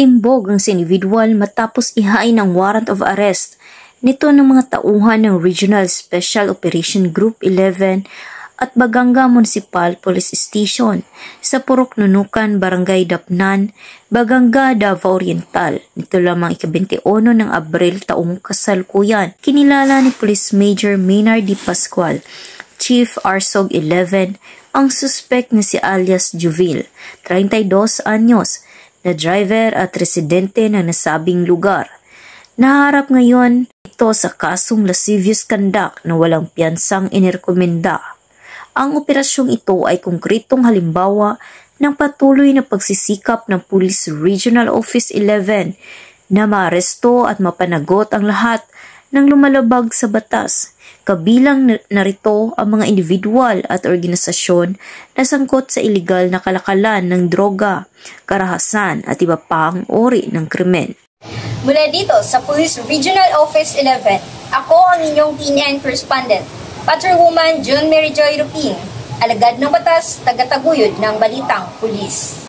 Timbog ang individual matapos ihain ng warrant of arrest nito ng mga tauhan ng Regional Special Operation Group 11 at Baganga Municipal Police Station sa Purok Nunukan, Barangay Dapnan, Baganga, Davao Oriental. Nito lamang ika-21 ng Abril taong kasalukuyan. Kinilala ni Police Major Maynard D. Pascual, Chief Arsog 11, ang suspect na si alias Juvil, 32 anyos, na driver at residente ng nasabing lugar. Naharap ngayon ito sa kasong lascivious conduct na walang piyansang inirekomenda. Ang operasyong ito ay konkretong halimbawa ng patuloy na pagsisikap ng Police Regional Office 11 na maaresto at mapanagot ang lahat ng lumalabag sa batas. Kabilang narito ang mga individual at organisasyon na sangkot sa iligal na kalakalan ng droga, karahasan at iba pang uri ng krimen. Mula dito sa Police Regional Office 11, ako ang inyong PNN correspondent, Patrolwoman June Mary Joy Rupin, alagad ng batas, tagataguyod ng Balitang Pulis.